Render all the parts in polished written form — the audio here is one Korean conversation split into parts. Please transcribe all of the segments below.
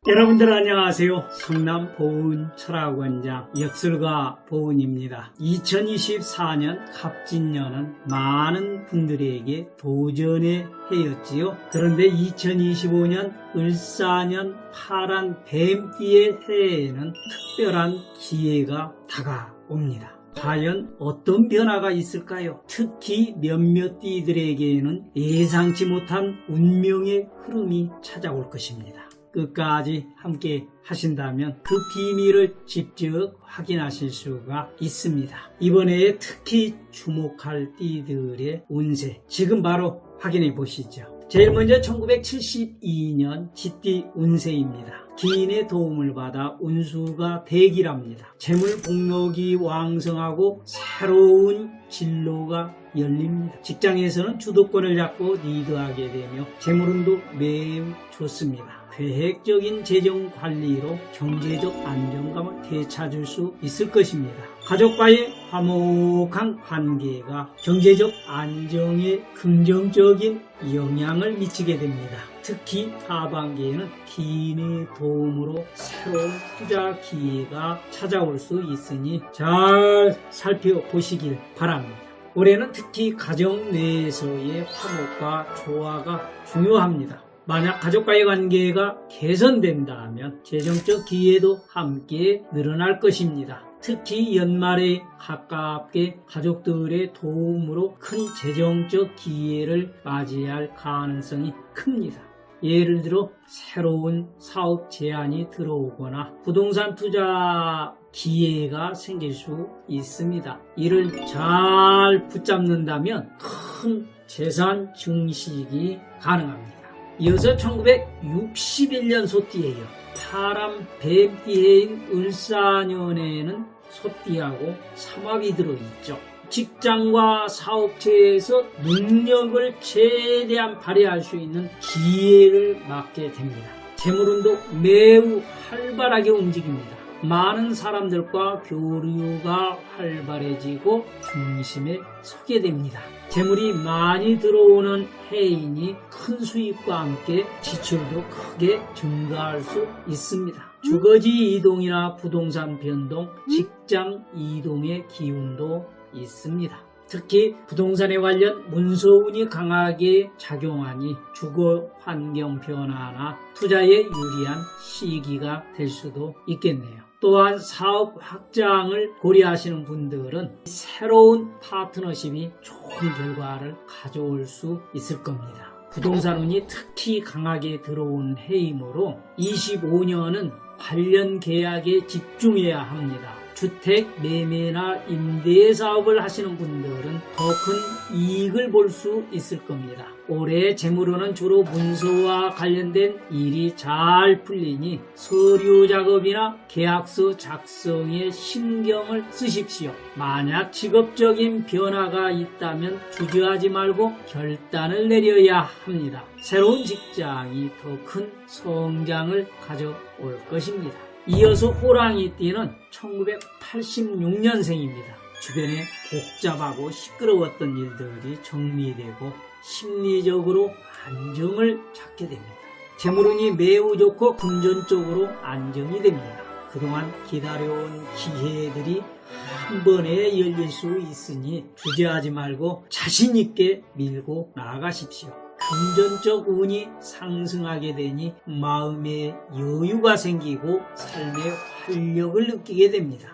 여러분들 안녕하세요. 성남 보은 철학원장 역술가 보은입니다. 2024년 갑진년은 많은 분들에게 도전의 해였지요. 그런데 2025년 을사년 파란 뱀띠의 해에는 특별한 기회가 다가옵니다. 과연 어떤 변화가 있을까요? 특히 몇몇 띠들에게는 예상치 못한 운명의 흐름이 찾아올 것입니다. 끝까지 함께 하신다면 그 비밀을 직접 확인하실 수가 있습니다. 이번에 특히 주목할 띠들의 운세 지금 바로 확인해 보시죠. 제일 먼저 1972년 쥐띠 운세입니다. 기인의 도움을 받아 운수가 대기랍니다. 재물 복록이 왕성하고 새로운 진로가 열립니다. 직장에서는 주도권을 잡고 리드하게 되며 재물운도 매우 좋습니다. 계획적인 재정 관리로 경제적 안정감을 되찾을 수 있을 것입니다. 가족과의 화목한 관계가 경제적 안정에 긍정적인 영향을 미치게 됩니다. 특히 하반기에는 기인의 도움으로 새로운 투자 기회가 찾아올 수 있으니 잘 살펴보시길 바랍니다. 올해는 특히 가정 내에서의 화목과 조화가 중요합니다. 만약 가족과의 관계가 개선된다면 재정적 기회도 함께 늘어날 것입니다. 특히 연말에 가깝게 가족들의 도움으로 큰 재정적 기회를 맞이할 가능성이 큽니다. 예를 들어 새로운 사업 제안이 들어오거나 부동산 투자 기회가 생길 수 있습니다. 이를 잘 붙잡는다면 큰 재산 증식이 가능합니다. 이어서 1961년 소띠예요. 파란 뱀띠해인 을사년에는 소띠하고 삼합이 들어있죠. 직장과 사업체에서 능력을 최대한 발휘할 수 있는 기회를 맞게 됩니다. 재물운도 매우 활발하게 움직입니다. 많은 사람들과 교류가 활발해지고 중심에 서게 됩니다. 재물이 많이 들어오는 해이니 큰 수입과 함께 지출도 크게 증가할 수 있습니다. 주거지 이동이나 부동산 변동, 직장 이동의 기운도 있습니다. 특히 부동산에 관련 문서운이 강하게 작용하니 주거 환경 변화나 투자에 유리한 시기가 될 수도 있겠네요. 또한 사업 확장을 고려하시는 분들은 새로운 파트너십이 좋은 결과를 가져올 수 있을 겁니다. 부동산 운이 특히 강하게 들어온 해이므로 25년은 관련 계약에 집중해야 합니다. 주택 매매나 임대 사업을 하시는 분들은 더 큰 이익을 볼 수 있을 겁니다. 올해 재물운은 주로 문서와 관련된 일이 잘 풀리니 서류 작업이나 계약서 작성에 신경을 쓰십시오. 만약 직업적인 변화가 있다면 주저하지 말고 결단을 내려야 합니다. 새로운 직장이 더 큰 성장을 가져올 것입니다. 이어서 호랑이띠는 1986년생입니다. 주변에 복잡하고 시끄러웠던 일들이 정리되고 심리적으로 안정을 찾게 됩니다. 재물운이 매우 좋고 금전적으로 안정이 됩니다. 그동안 기다려온 기회들이 한 번에 열릴 수 있으니 주저하지 말고 자신있게 밀고 나아가십시오. 금전적 운이 상승하게 되니 마음에 여유가 생기고 삶의 활력을 느끼게 됩니다.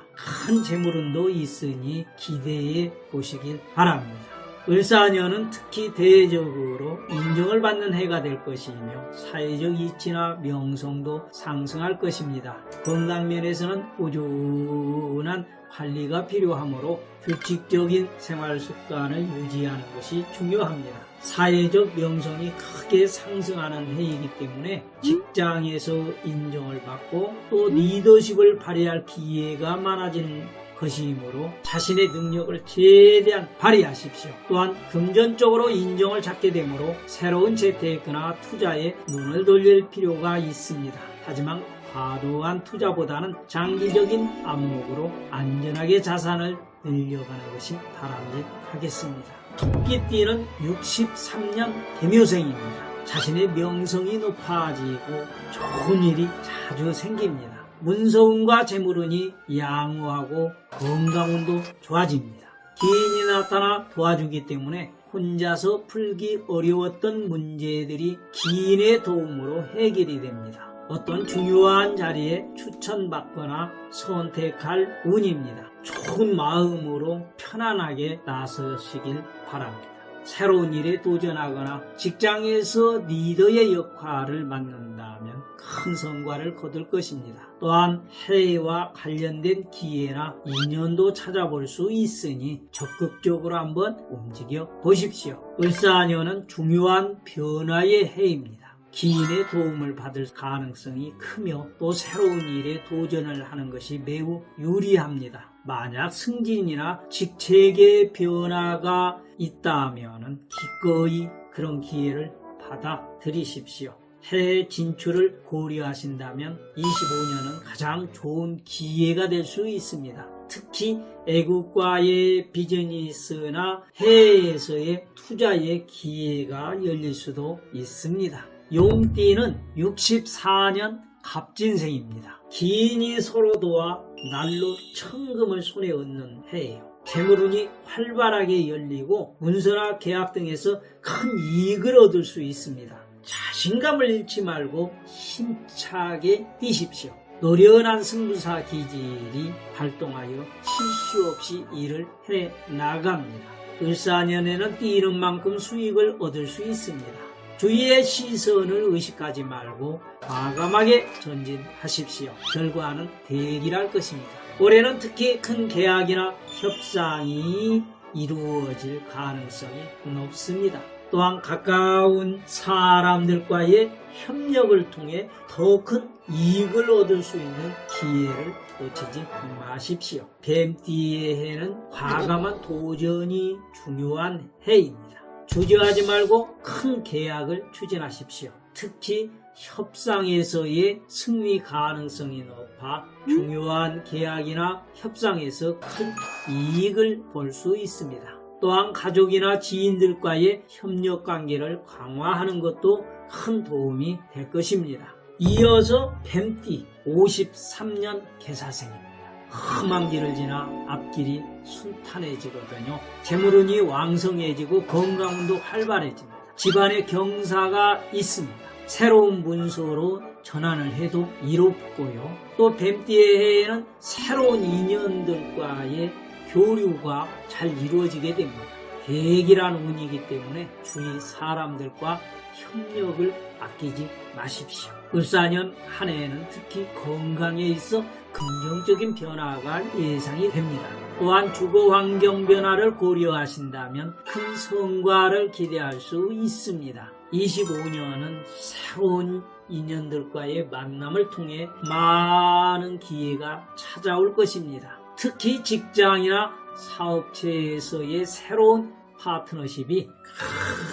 큰 재물운도 있으니 기대해 보시길 바랍니다. 을사년은 특히 대외적으로 인정을 받는 해가 될 것이며 사회적 이치나 명성도 상승할 것입니다. 건강면에서는 꾸준한 관리가 필요하므로 규칙적인 생활 습관을 유지하는 것이 중요합니다. 사회적 명성이 크게 상승하는 해이기 때문에 직장에서 인정을 받고 또 리더십을 발휘할 기회가 많아지는 것이므로 자신의 능력을 최대한 발휘하십시오. 또한 금전적으로 인정을 찾게 되므로 새로운 재테크나 투자에 눈을 돌릴 필요가 있습니다. 하지만 과도한 투자보다는 장기적인 안목으로 안전하게 자산을 늘려가는 것이 바람직하겠습니다. 토끼띠는 63년 개묘생입니다. 자신의 명성이 높아지고 좋은 일이 자주 생깁니다. 문서운과 재물운이 양호하고 건강운도 좋아집니다. 기인이 나타나 도와주기 때문에 혼자서 풀기 어려웠던 문제들이 기인의 도움으로 해결이 됩니다. 어떤 중요한 자리에 추천받거나 선택할 운입니다. 좋은 마음으로 편안하게 나서시길 바랍니다. 새로운 일에 도전하거나 직장에서 리더의 역할을 맡는다면 큰 성과를 거둘 것입니다. 또한 해외와 관련된 기회나 인연도 찾아볼 수 있으니 적극적으로 한번 움직여 보십시오. 을사년은 중요한 변화의 해입니다. 기인의 도움을 받을 가능성이 크며 또 새로운 일에 도전을 하는 것이 매우 유리합니다. 만약 승진이나 직책의 변화가 있다면 기꺼이 그런 기회를 받아들이십시오. 해외 진출을 고려하신다면 25년은 가장 좋은 기회가 될 수 있습니다. 특히 애국과의 비즈니스나 해외에서의 투자의 기회가 열릴 수도 있습니다. 용띠는 64년 갑진생입니다. 기인이 서로 도와 날로 천금을 손에 얻는 해예요. 재물운이 활발하게 열리고 문서나 계약 등에서 큰 이익을 얻을 수 있습니다. 자신감을 잃지 말고 힘차게 뛰십시오. 노련한 승부사 기질이 발동하여 실수 없이 일을 해 나갑니다. 을사년에는 뛰는 만큼 수익을 얻을 수 있습니다. 주위의 시선을 의식하지 말고 과감하게 전진하십시오. 결과는 대기할 것입니다. 올해는 특히 큰 계약이나 협상이 이루어질 가능성이 높습니다. 또한 가까운 사람들과의 협력을 통해 더 큰 이익을 얻을 수 있는 기회를 놓치지 마십시오. 뱀띠의 해는 과감한 도전이 중요한 해입니다. 주저하지 말고 큰 계약을 추진하십시오. 특히 협상에서의 승리 가능성이 높아 중요한 계약이나 협상에서 큰 이익을 볼 수 있습니다. 또한 가족이나 지인들과의 협력 관계를 강화하는 것도 큰 도움이 될 것입니다. 이어서 뱀띠 53년 개사생입니다. 험한 길을 지나 앞길이 순탄해지거든요. 재물운이 왕성해지고 건강운도 활발해집니다. 집안에 경사가 있습니다. 새로운 문서로 전환을 해도 이롭고요. 또 뱀띠의 해에는 새로운 인연들과의 교류가 잘 이루어지게 됩니다. 대기란 운이기 때문에 주위 사람들과 협력을 아끼지 마십시오. 을사년 한 해에는 특히 건강에 있어 긍정적인 변화가 예상이 됩니다. 또한 주거 환경 변화를 고려하신다면 큰 성과를 기대할 수 있습니다. 25년은 새로운 인연들과의 만남을 통해 많은 기회가 찾아올 것입니다. 특히 직장이나 사업체에서의 새로운 파트너십이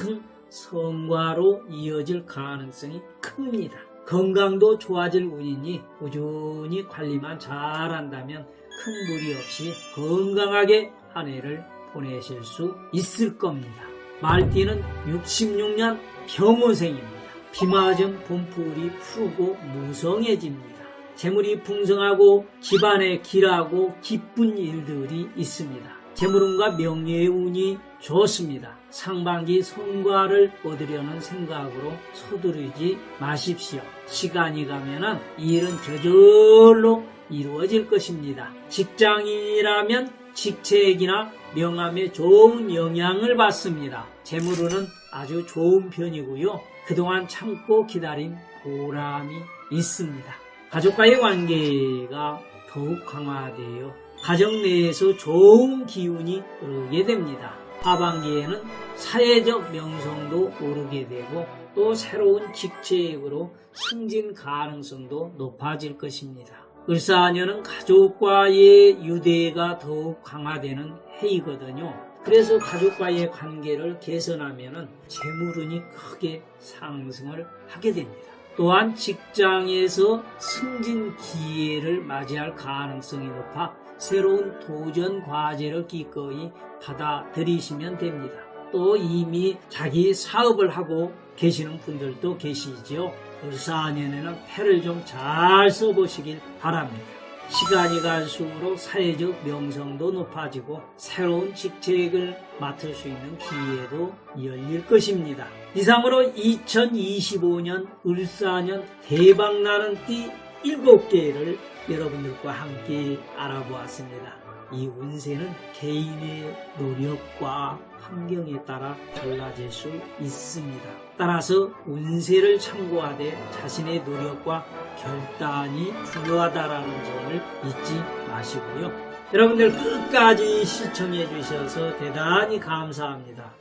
큰 성과로 이어질 가능성이 큽니다. 건강도 좋아질 운이니 꾸준히 관리만 잘한다면 큰 무리 없이 건강하게 한 해를 보내실 수 있을 겁니다. 말띠는 66년 병호생입니다. 비 맞은 봄풀이 푸르고 무성해집니다. 재물이 풍성하고 집안에 길하고 기쁜 일들이 있습니다. 재물운과 명예의 운이 좋습니다. 상반기 성과를 얻으려는 생각으로 서두르지 마십시오. 시간이 가면은 일은 저절로 이루어질 것입니다. 직장인이라면 직책이나 명함에 좋은 영향을 받습니다. 재물운은 아주 좋은 편이고요. 그동안 참고 기다린 보람이 있습니다. 가족과의 관계가 더욱 강화되어 가정 내에서 좋은 기운이 흐르게 됩니다. 하반기에는 사회적 명성도 오르게 되고 또 새로운 직책으로 승진 가능성도 높아질 것입니다. 을사년은 가족과의 유대가 더욱 강화되는 해이거든요. 그래서 가족과의 관계를 개선하면 재물운이 크게 상승을 하게 됩니다. 또한 직장에서 승진 기회를 맞이할 가능성이 높아 새로운 도전 과제를 기꺼이 받아들이시면 됩니다. 또 이미 자기 사업을 하고 계시는 분들도 계시지요. 을사년에는 패를 좀 잘 써보시길 바랍니다. 시간이 갈수록 사회적 명성도 높아지고 새로운 직책을 맡을 수 있는 기회도 열릴 것입니다. 이상으로 2025년 을사년 대박나는 띠 7개를 여러분들과 함께 알아보았습니다. 이 운세는 개인의 노력과 환경에 따라 달라질 수 있습니다. 따라서 운세를 참고하되 자신의 노력과 결단이 중요하다는 점을 잊지 마시고요. 여러분들 끝까지 시청해 주셔서 대단히 감사합니다.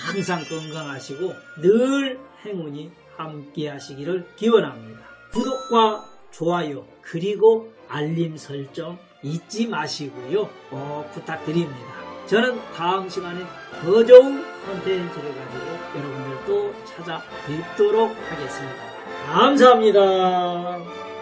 항상 건강하시고 늘 행운이 함께 하시기를 기원합니다. 구독과 좋아요 그리고 알림 설정 잊지 마시고요. 꼭 부탁드립니다. 저는 다음 시간에 더 좋은 콘텐츠를 가지고 여러분들 또 찾아뵙도록 하겠습니다. 감사합니다.